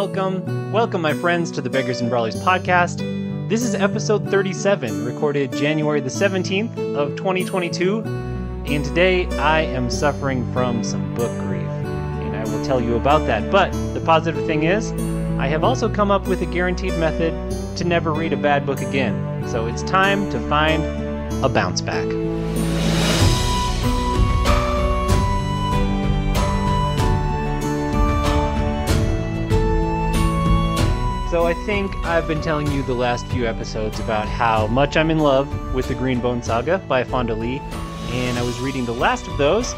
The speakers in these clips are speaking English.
Welcome, my friends, to the Beggars and Brawlers podcast. This is episode 37, recorded January the 17th of 2022, and today I am suffering from some book grief, and I will tell you about that. But the positive thing is, I have also come up with a guaranteed method to never read a bad book again. So it's time to find a bounce back. So I think I've been telling you the last few episodes about how much I'm in love with the Greenbone Saga by Fonda Lee, and I was reading the last of those,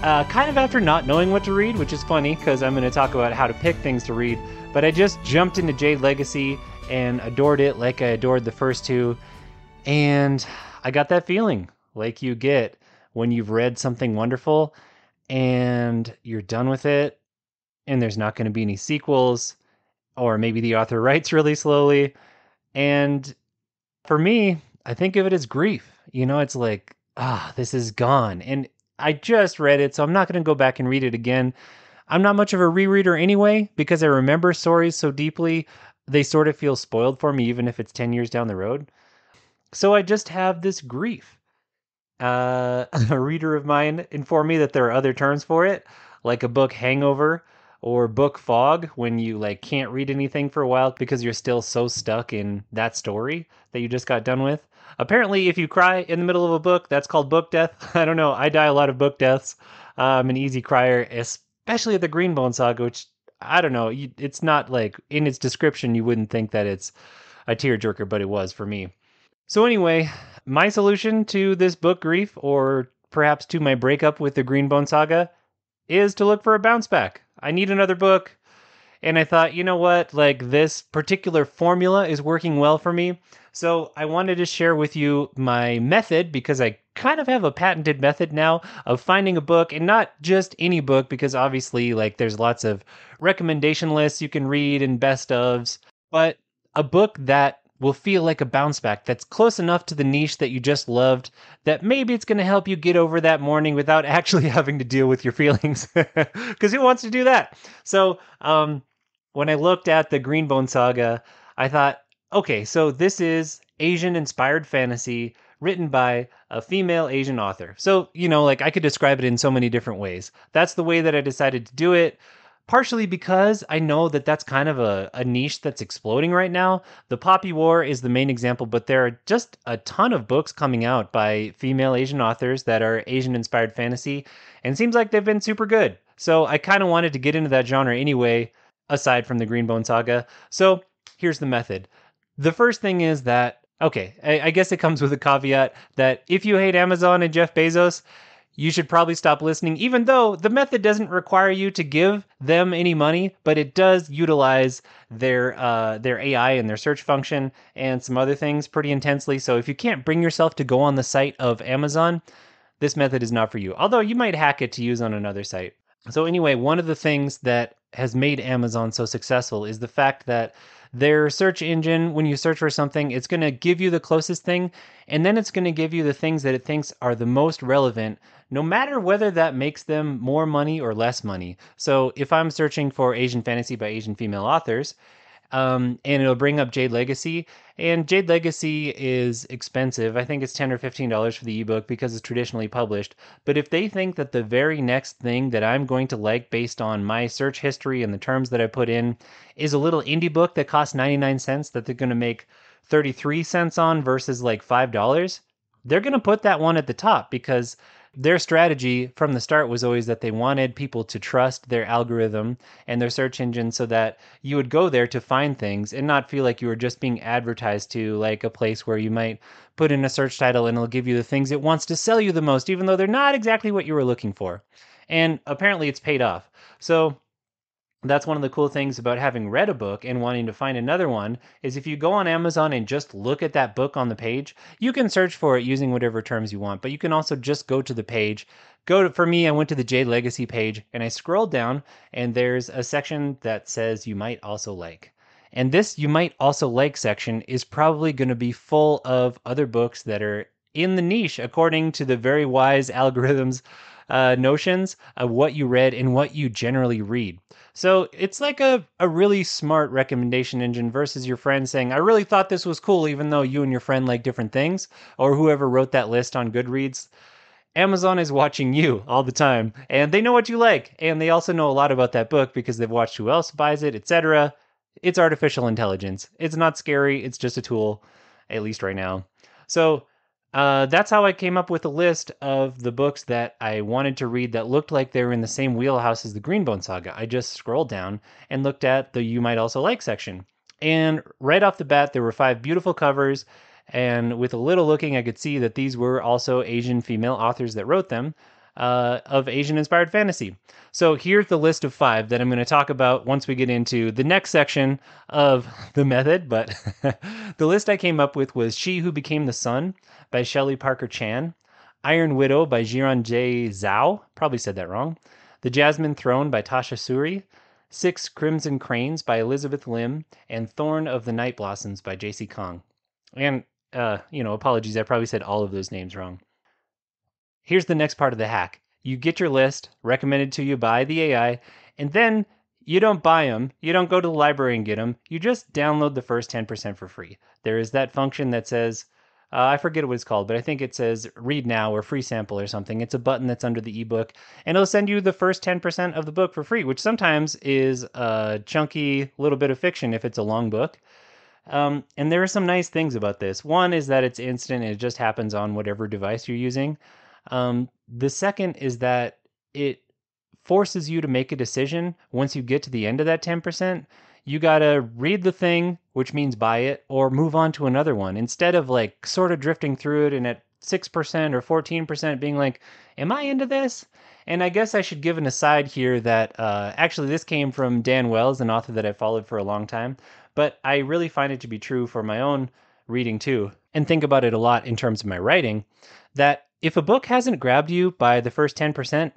kind of after not knowing what to read, which is funny because I'm going to talk about how to pick things to read, but I just jumped into Jade Legacy and adored it like I adored the first two, and I got that feeling like you get when you've read something wonderful and you're done with it and there's not going to be any sequels. Or maybe the author writes really slowly. And for me, I think of it as grief. You know, it's like, this is gone. And I just read it, so I'm not going to go back and read it again. I'm not much of a rereader anyway, because I remember stories so deeply, they sort of feel spoiled for me, even if it's 10 years down the road. So I just have this grief. A reader of mine informed me that there are other terms for it, like a book hangover, or book fog, when you can't read anything for a while because you're still so stuck in that story that you just got done with. Apparently, if you cry in the middle of a book, that's called book death. I don't know. I die a lot of book deaths. I'm an easy crier, especially at the Greenbone Saga, which, I don't know, it's not in its description, you wouldn't think that it's a tearjerker, but it was for me. So anyway, my solution to this book grief, or perhaps to my breakup with the Greenbone Saga, is to look for a bounce back. I need another book. And I thought, you know what? This particular formula is working well for me. So I wanted to share with you my method, because I kind of have a patented method now of finding a book, and not just any book, because obviously there's lots of recommendation lists you can read and best ofs, but a book that will feel like a bounce back, that's close enough to the niche that you just loved, that maybe it's going to help you get over that morning without actually having to deal with your feelings. Because who wants to do that? So when I looked at the Greenbone Saga, I thought, okay, so this is Asian-inspired fantasy written by a female Asian author. So, I could describe it in so many different ways. That's the way that I decided to do it. Partially because I know that that's kind of a niche that's exploding right now. The Poppy War is the main example, but there are just a ton of books coming out by female Asian authors that are Asian-inspired fantasy, and it seems like they've been super good. So I kind of wanted to get into that genre anyway, aside from the Greenbone Saga. So here's the method. The first thing is that, okay, I guess it comes with a caveat that if you hate Amazon and Jeff Bezos, you should probably stop listening, even though the method doesn't require you to give them any money, but it does utilize their AI and their search function and some other things pretty intensely. So if you can't bring yourself to go on the site of Amazon, this method is not for you. Although you might hack it to use on another site. So anyway, one of the things that has made Amazon so successful is the fact that their search engine, when you search for something, it's going to give you the closest thing, and then it's going to give you the things that it thinks are the most relevant, no matter whether that makes them more money or less money. So if I'm searching for Asian fantasy by Asian female authors, and it'll bring up Jade Legacy, and Jade Legacy is expensive. I think it's $10 or $15 for the ebook because it's traditionally published. But if they think that the very next thing that I'm going to like based on my search history and the terms that I put in is a little indie book that costs 99 cents that they're going to make 33 cents on versus $5, they're going to put that one at the top, because their strategy from the start was always that they wanted people to trust their algorithm and their search engine, so that you would go there to find things and not feel like you were just being advertised to, like a place where you might put in a search title and it'll give you the things it wants to sell you the most, even though they're not exactly what you were looking for. And apparently it's paid off. So that's one of the cool things about having read a book and wanting to find another one, is if you go on Amazon and just look at that book on the page, you can search for it using whatever terms you want, but you can also just go to the page. For me, I went to the Jade Legacy page and I scrolled down, and there's a section that says you might also like. And this you might also like section is probably going to be full of other books that are in the niche, according to the very wise algorithms notions of what you read and what you generally read. So it's like a really smart recommendation engine versus your friend saying, I really thought this was cool, even though you and your friend like different things, or whoever wrote that list on Goodreads. Amazon is watching you all the time, and they know what you like, and they also know a lot about that book because they've watched who else buys it, etc. It's artificial intelligence. It's not scary, it's just a tool, at least right now. So that's how I came up with a list of the books that I wanted to read that looked like they were in the same wheelhouse as the Greenbone Saga. I just scrolled down and looked at the You Might Also Like section. And right off the bat, there were 5 beautiful covers, and with a little looking, I could see that these were also Asian female authors that wrote them, of Asian-inspired fantasy. So here's the list of 5 that I'm going to talk about once we get into the next section of the method. But the list I came up with was She Who Became the Sun by Shelly Parker Chan, Iron Widow by Jiron Zhao, probably said that wrong, The Jasmine Throne by Tasha Suri, 6 Crimson Cranes by Elizabeth Lim, and Thorn of the Night Blossoms by J.C. Kong. And apologies, I probably said all of those names wrong. Here's the next part of the hack. You get your list recommended to you by the AI, and then you don't buy them. You don't go to the library and get them. You just download the first 10% for free. There is that function that says, I forget what it's called, but I think it says read now or free sample or something. It's a button that's under the ebook, and it'll send you the first 10% of the book for free, which sometimes is a chunky little bit of fiction if it's a long book. And there are some nice things about this. One is that it's instant and it just happens on whatever device you're using. The second is that it forces you to make a decision once you get to the end of that 10%. You gotta read the thing, which means buy it, or move on to another one. Instead of like sort of drifting through it and at 6% or 14% being like, am I into this? And I guess I should give an aside here that actually this came from Dan Wells, an author that I followed for a long time. But I really find it to be true for my own reading too, and think about it a lot in terms of my writing, that if a book hasn't grabbed you by the first 10%,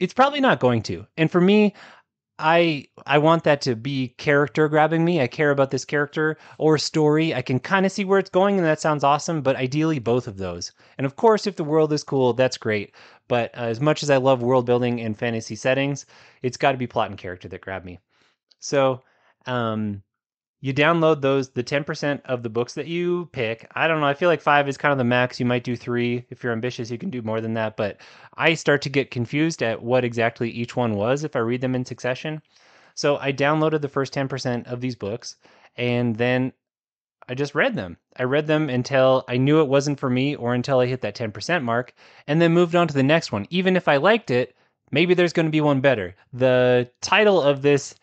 it's probably not going to. And for me, I want that to be character grabbing me. I care about this character or story. I can kind of see where it's going, and that sounds awesome, but ideally both of those. And of course, if the world is cool, that's great. But as much as I love world building and fantasy settings, it's got to be plot and character that grab me. So, you download the 10% of the books that you pick. I don't know. I feel like 5 is kind of the max. You might do 3. If you're ambitious, you can do more than that. But I start to get confused at what exactly each one was if I read them in succession. So I downloaded the first 10% of these books, and then I just read them. I read them until I knew it wasn't for me or until I hit that 10% mark, and then moved on to the next one. Even if I liked it, maybe there's going to be one better. The title of this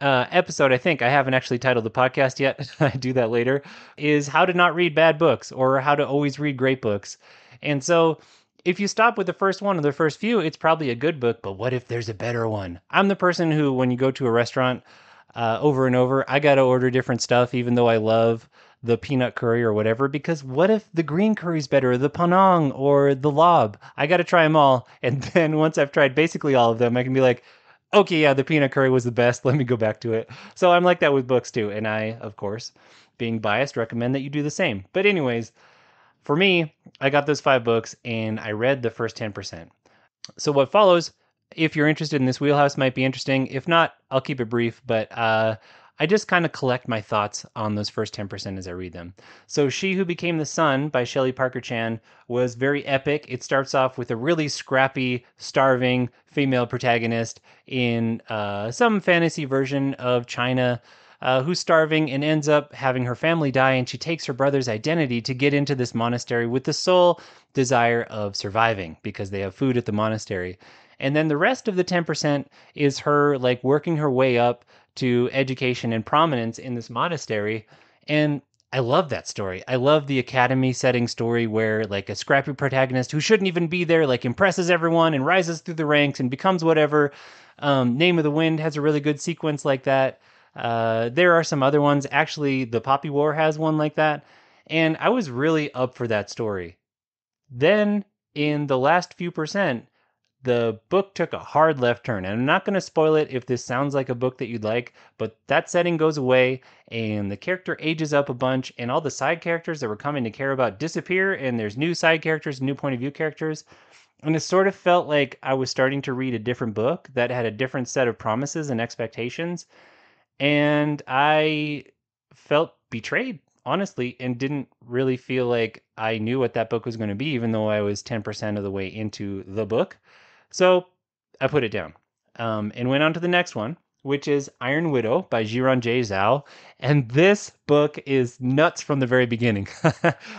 episode, I think I haven't actually titled the podcast yet, I do that later, is How to Not Read Bad Books, or How to Always Read Great Books. And so if you stop with the first one or the first few, it's probably a good book, but what if there's a better one? I'm the person who, when you go to a restaurant over and over, I got to order different stuff, even though I love the peanut curry or whatever, because what if the green curry's better, or the panang, or the lob? I got to try them all. And then once I've tried basically all of them, I can be like, okay, yeah, the peanut curry was the best. Let me go back to it. So I'm like that with books too. And I, of course, being biased, recommend that you do the same. But anyways, for me, I got those 5 books and I read the first 10%. So what follows, if you're interested in this wheelhouse, might be interesting. If not, I'll keep it brief. But I just kind of collect my thoughts on those first 10% as I read them. So She Who Became the Sun by Shelly Parker Chan was very epic. It starts off with a really scrappy, starving female protagonist in some fantasy version of China who's starving and ends up having her family die, and she takes her brother's identity to get into this monastery with the sole desire of surviving because they have food at the monastery. And then the rest of the 10% is her like working her way up to education and prominence in this monastery. And I love that story. I love the academy setting story where like a scrappy protagonist who shouldn't even be there like impresses everyone and rises through the ranks and becomes whatever. Name of the Wind has a really good sequence like that. There are some other ones. Actually, the Poppy War has one like that. And I was really up for that story. Then in the last few percent, the book took a hard left turn, and I'm not going to spoil it if this sounds like a book that you'd like, but that setting goes away, and the character ages up a bunch, and all the side characters that we're coming to care about disappear, and there's new side characters, new point of view characters. And it sort of felt like I was starting to read a different book that had a different set of promises and expectations. And I felt betrayed, honestly, and didn't really feel like I knew what that book was going to be, even though I was 10% of the way into the book. So I put it down, and went on to the next one, which is Iron Widow by Jiron Zhao. And this book is nuts from the very beginning.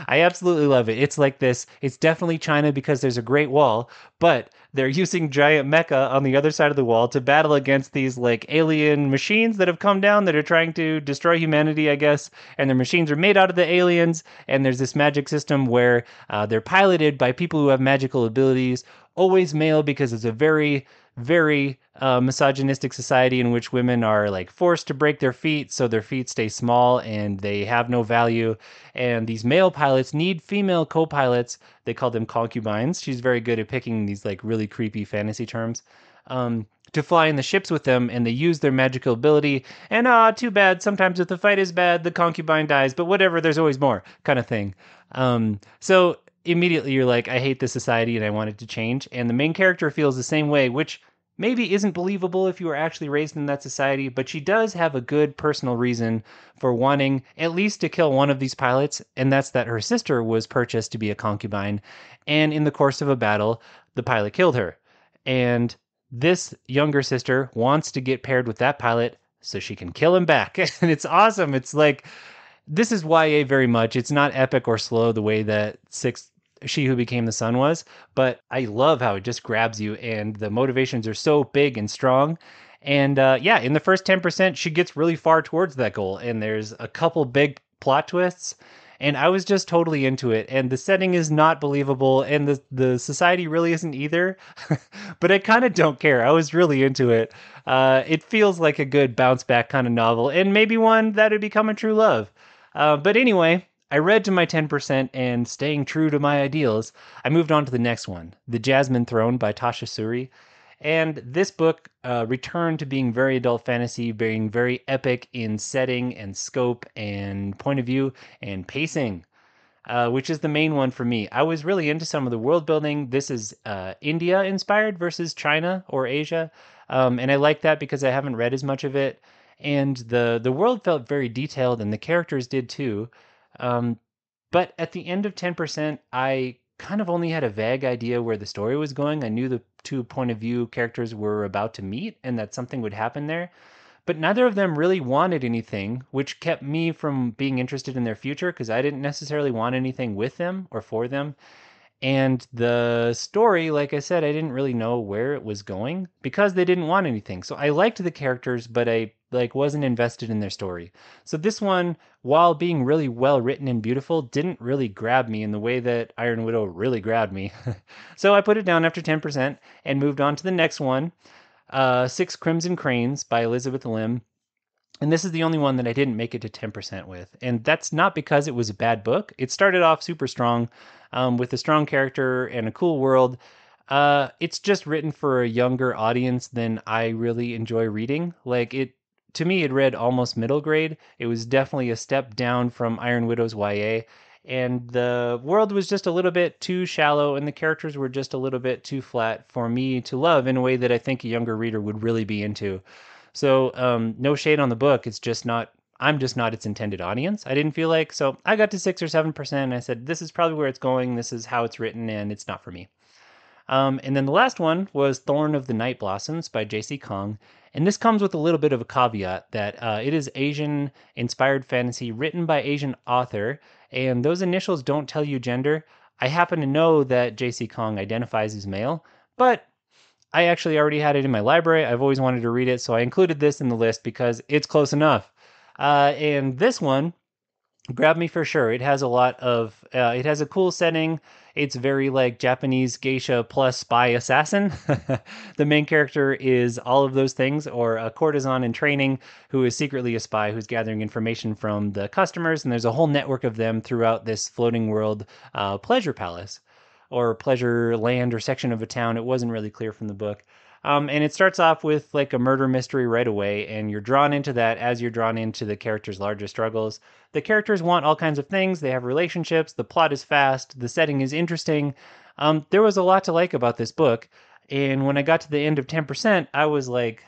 I absolutely love it. It's like this. It's definitely China because there's a Great Wall, but they're using giant mecha on the other side of the wall to battle against these like alien machines that have come down that are trying to destroy humanity, I guess. And their machines are made out of the aliens. And there's this magic system where they're piloted by people who have magical abilities, always male because it's a very very misogynistic society in which women are like forced to break their feet so their feet stay small and they have no value. And these male pilots need female co-pilots. They call them concubines. She's very good at picking these like really creepy fantasy terms. To fly in the ships with them, and they use their magical ability. And too bad. Sometimes if the fight is bad, the concubine dies. But whatever, there's always more, kind of thing. So immediately you're like, I hate this society and I want it to change. And the main character feels the same way, which maybe isn't believable if you were actually raised in that society, but she does have a good personal reason for wanting at least to kill one of these pilots, and that's that her sister was purchased to be a concubine, and in the course of a battle, the pilot killed her. And this younger sister wants to get paired with that pilot so she can kill him back. And it's awesome. It's like, this is YA very much. It's not epic or slow the way that She Who Became the Sun was, but I love how it just grabs you, and the motivations are so big and strong. And yeah, in the first 10%, she gets really far towards that goal, and there's a couple big plot twists, and I was just totally into it. And the setting is not believable, and the society really isn't either. But I kind of don't care. I was really into it. It feels like a good bounce back kind of novel, and maybe one that would become a true love. But anyway, I read to my 10%, and staying true to my ideals, I moved on to the next one, The Jasmine Throne by Tasha Suri. And this book returned to being very adult fantasy, being very epic in setting and scope and point of view and pacing, which is the main one for me. I was really into some of the world building. This is India inspired versus China or Asia. And I like that because I haven't read as much of it. And the world felt very detailed, and the characters did too. But at the end of 10%, I kind of only had a vague idea where the story was going. I knew the two point of view characters were about to meet and that something would happen there. But neither of them really wanted anything, which kept me from being interested in their future because I didn't necessarily want anything with them or for them. And the story, like I said, I didn't really know where it was going because they didn't want anything. So I liked the characters, but I like wasn't invested in their story. So this one, while being really well written and beautiful, didn't really grab me in the way that Iron Widow really grabbed me. So I put it down after 10% and moved on to the next one, Six Crimson Cranes by Elizabeth Lim. And this is the only one that I didn't make it to 10% with. And that's not because it was a bad book. It started off super strong, with a strong character and a cool world. It's just written for a younger audience than I really enjoy reading. Like to me, it read almost middle grade. It was definitely a step down from Iron Widow's YA. And the world was just a little bit too shallow, and the characters were just a little bit too flat for me to love in a way that I think a younger reader would really be into. So no shade on the book. It's just not, I'm just not its intended audience. I didn't feel like, so I got to 6 or 7%. And I said, this is probably where it's going. This is how it's written, and it's not for me. And then the last one was Thorn of the Night Blossoms by J.C. Kong. And this comes with a little bit of a caveat that it is Asian inspired fantasy written by Asian author. And those initials don't tell you gender. I happen to know that J.C. Kong identifies as male, but I actually already had it in my library. I've always wanted to read it, so I included this in the list because it's close enough. And this one grabbed me for sure. It has a lot of, it has a cool setting. It's very like Japanese geisha plus spy assassin. The main character is all of those things, or a courtesan in training who is secretly a spy who's gathering information from the customers. And there's a whole network of them throughout this floating world pleasure palace or pleasure land or section of a town. It wasn't really clear from the book. And it starts off with like a murder mystery right away, and you're drawn into that as you're drawn into the characters' larger struggles. The characters want all kinds of things. They have relationships. The plot is fast. The setting is interesting. There was a lot to like about this book. And when I got to the end of 10%, I was like,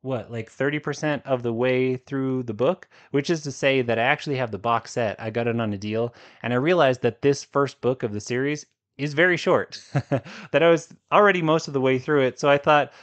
what, like 30% of the way through the book, which is to say that I actually have the box set. I got it on a deal, and I realized that this first book of the series is very short, that I was already most of the way through it. So I thought,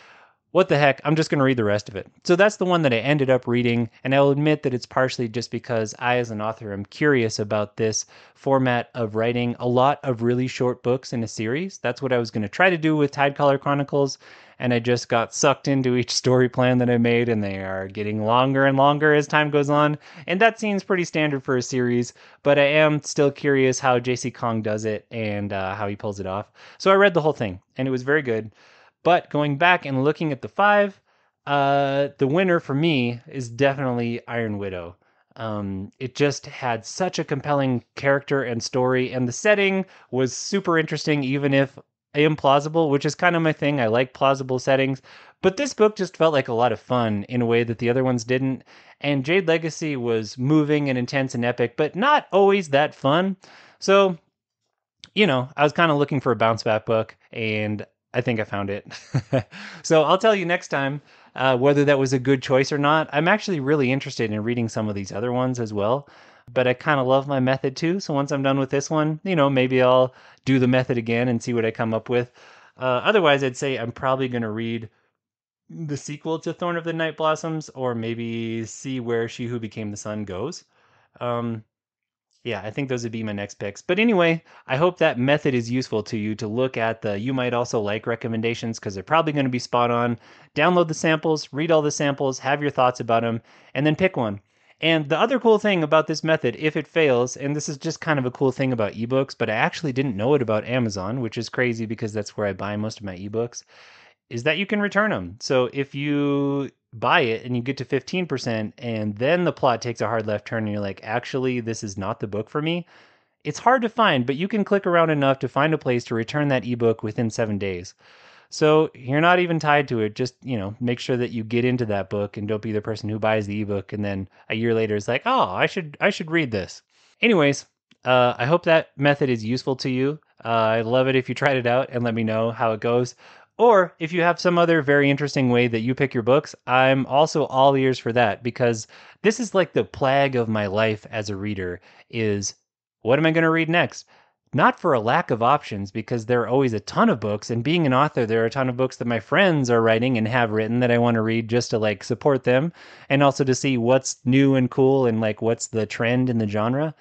what the heck, I'm just going to read the rest of it. So that's the one that I ended up reading, and I'll admit that it's partially just because I, as an author, am curious about this format of writing a lot of really short books in a series. That's what I was going to try to do with Tidecaller Chronicles, and I just got sucked into each story plan that I made, and they are getting longer and longer as time goes on, and that seems pretty standard for a series, but I am still curious how JC Kong does it and how he pulls it off. So I read the whole thing, and it was very good. But going back and looking at the 5, the winner for me is definitely Iron Widow. It just had such a compelling character and story, and the setting was super interesting, even if implausible, which is kind of my thing. I like plausible settings, but this book just felt like a lot of fun in a way that the other ones didn't. And Jade Legacy was moving and intense and epic, but not always that fun. So, I was kind of looking for a bounce back book, and I think I found it. So I'll tell you next time whether that was a good choice or not. I'm actually really interested in reading some of these other ones as well, but I kind of love my method too. So once I'm done with this one, maybe I'll do the method again and see what I come up with. Otherwise, I'd say I'm probably going to read the sequel to Thorn of the Night Blossoms, or maybe see where She Who Became the Sun goes. Yeah, I think those would be my next picks. But anyway, I hope that method is useful to you to look at the You Might Also Like recommendations, because they're probably going to be spot on. Download the samples, read all the samples, have your thoughts about them, and then pick one. And the other cool thing about this method, if it fails, and this is just kind of a cool thing about ebooks, but I actually didn't know it about Amazon, which is crazy because that's where I buy most of my ebooks, is that you can return them. So if you buy it and you get to 15% and then the plot takes a hard left turn and you're like, actually, this is not the book for me, it's hard to find, but you can click around enough to find a place to return that ebook within 7 days. So you're not even tied to it. Just, make sure that you get into that book and don't be the person who buys the ebook and then a year later is like, oh, I should read this. Anyways, I hope that method is useful to you. I'd love it if you tried it out and let me know how it goes. Or if you have some other very interesting way that you pick your books, I'm also all ears for that, because this is like the plague of my life as a reader is, what am I going to read next? Not for a lack of options, because there are always a ton of books, and being an author, there are a ton of books that my friends are writing and have written that I want to read just to like support them, and also to see what's new and cool and like what's the trend in the genre.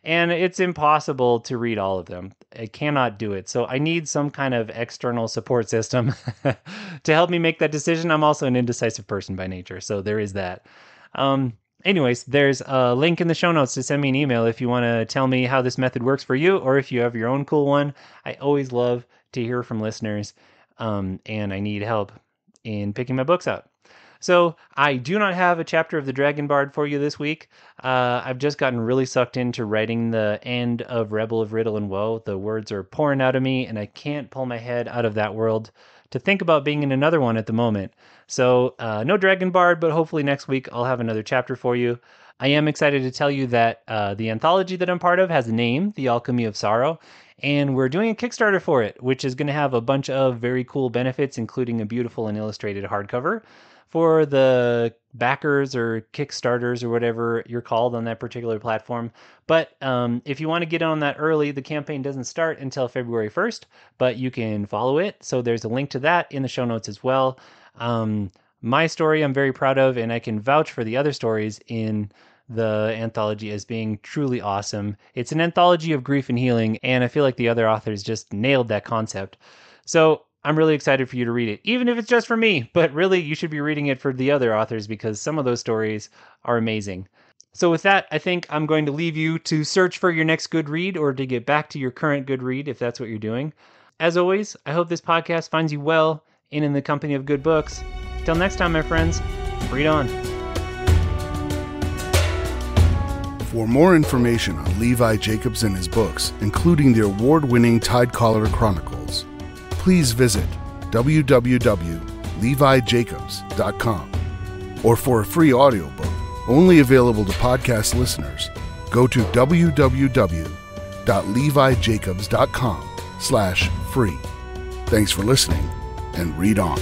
And it's impossible to read all of them. I cannot do it. So I need some kind of external support system to help me make that decision. I'm also an indecisive person by nature, so there is that. Anyways, there's a link in the show notes to send me an email if you want to tell me how this method works for you, or if you have your own cool one. I always love to hear from listeners, and I need help in picking my books out. So I do not have a chapter of the Dragon Bard for you this week. I've just gotten really sucked into writing the end of Rebel of Riddle and Woe. The words are pouring out of me, and I can't pull my head out of that world to think about being in another one at the moment. So no Dragon Bard, but hopefully next week I'll have another chapter for you. I am excited to tell you that the anthology that I'm part of has a name, The Alchemy of Sorrow, and we're doing a Kickstarter for it, which is going to have a bunch of very cool benefits, including a beautiful and illustrated hardcover for the backers or Kickstarters or whatever you're called on that particular platform. But if you want to get on that early, the campaign doesn't start until February 1st, but you can follow it. So there's a link to that in the show notes as well. My story I'm very proud of, and I can vouch for the other stories in the anthology as being truly awesome. It's an anthology of grief and healing, and I feel like the other authors just nailed that concept. So I'm really excited for you to read it, even if it's just for me, but really you should be reading it for the other authors because some of those stories are amazing. So with that, I think I'm going to leave you to search for your next good read or to get back to your current good read if that's what you're doing. As always, I hope this podcast finds you well and in the company of good books. Till next time, my friends, read on. For more information on Levi Jacobs and his books, including the award-winning Tidecaller Chronicles, please visit www.levijacob.com. www.levijacobs.com. Or for a free audiobook, only available to podcast listeners, go to www.levijacobs.com/free. Thanks for listening, and read on.